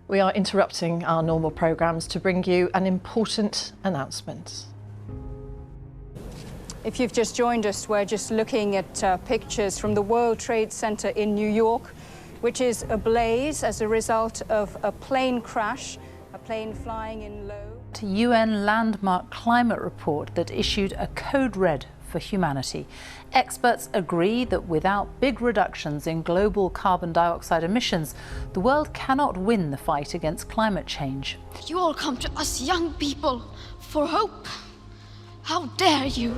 We are interrupting our normal programmes to bring you an important announcement. If you've just joined us, we're just looking at pictures from the World Trade Center in New York, which is ablaze as a result of a plane crash, a plane flying in low. A UN landmark climate report that issued a code red for humanity. Experts agree that without big reductions in global carbon dioxide emissions, the world cannot win the fight against climate change. You all come to us young people for hope. How dare you?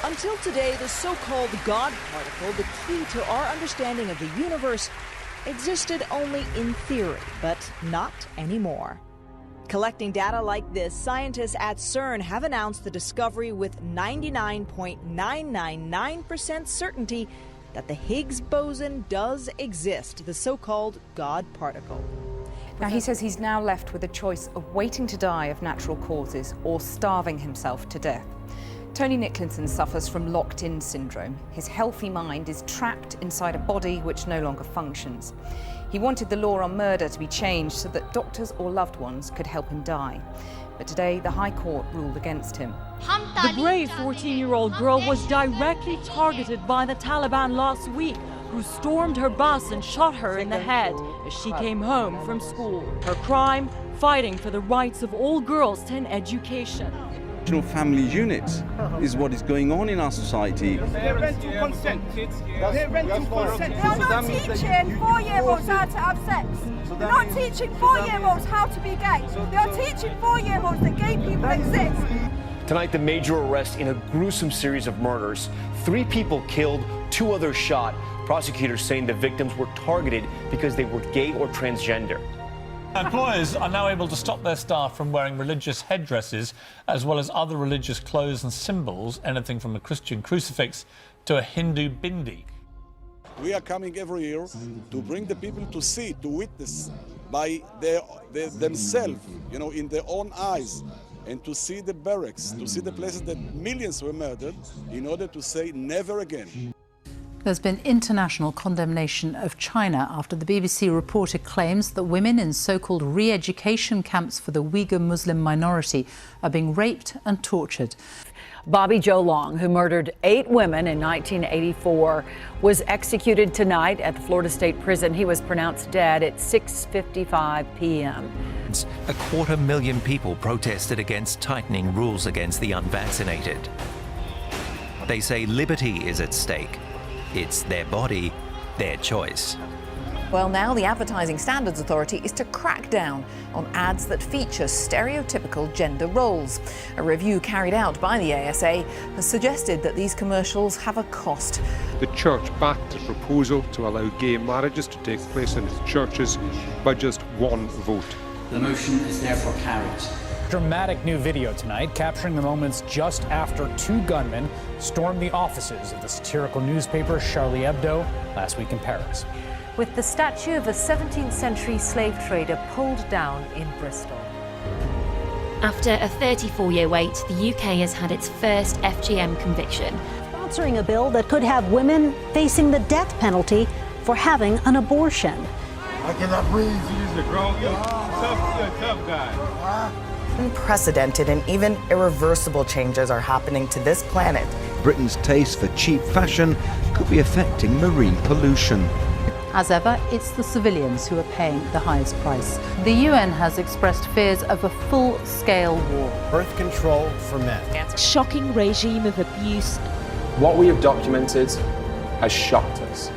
Until today, the so-called God particle, the key to our understanding of the universe, existed only in theory, but not anymore. Collecting data like this, scientists at CERN have announced the discovery with 99.999% certainty that the Higgs boson does exist, the so-called God particle. Now, he says he's now left with a choice of waiting to die of natural causes or starving himself to death. Tony Nicklinson suffers from locked-in syndrome. His healthy mind is trapped inside a body which no longer functions. He wanted the law on murder to be changed so that doctors or loved ones could help him die. But today, the High Court ruled against him. The brave 14-year-old girl was directly targeted by the Taliban last week, who stormed her bus and shot her in the head as she came home from school. Her crime? Fighting for the rights of all girls to an education. Family units is what is going on in our society. Parental consent. Parental consent. They are not teaching 4-year-olds how to have sex. They're not teaching 4-year-olds how to be gay. They are teaching 4-year-olds that gay people exist. Tonight, the major arrest in a gruesome series of murders. 3 people killed, 2 others shot. Prosecutors saying the victims were targeted because they were gay or transgender. Employers are now able to stop their staff from wearing religious headdresses as well as other religious clothes and symbols, anything from a Christian crucifix to a Hindu bindi. We are coming every year to bring the people to see, to witness by themselves, in their own eyes, and to see the barracks, to see the places that millions were murdered, in order to say never again. There's been international condemnation of China after the BBC reported claims that women in so-called re-education camps for the Uyghur Muslim minority are being raped and tortured. Bobby Joe Long, who murdered 8 women in 1984, was executed tonight at the Florida State Prison. He was pronounced dead at 6:55 p.m. 250,000 people protested against tightening rules against the unvaccinated. They say liberty is at stake. It's their body, their choice. Well, now the Advertising Standards Authority is to crack down on ads that feature stereotypical gender roles. A review carried out by the ASA has suggested that these commercials have a cost. The church backed a proposal to allow gay marriages to take place in its churches by just 1 vote. The motion is therefore carried. Dramatic new video tonight capturing the moments just after 2 gunmen stormed the offices of the satirical newspaper Charlie Hebdo last week in Paris. With the statue of a 17th century slave trader pulled down in Bristol. After a 34-year wait, the UK has had its first FGM conviction. Sponsoring a bill that could have women facing the death penalty for having an abortion. I cannot breathe. He's a grown, tough guy. Unprecedented and even irreversible changes are happening to this planet. Britain's taste for cheap fashion could be affecting marine pollution. As ever, it's the civilians who are paying the highest price. The UN has expressed fears of a full-scale war. Birth control for men. Shocking regime of abuse. What we have documented has shocked us.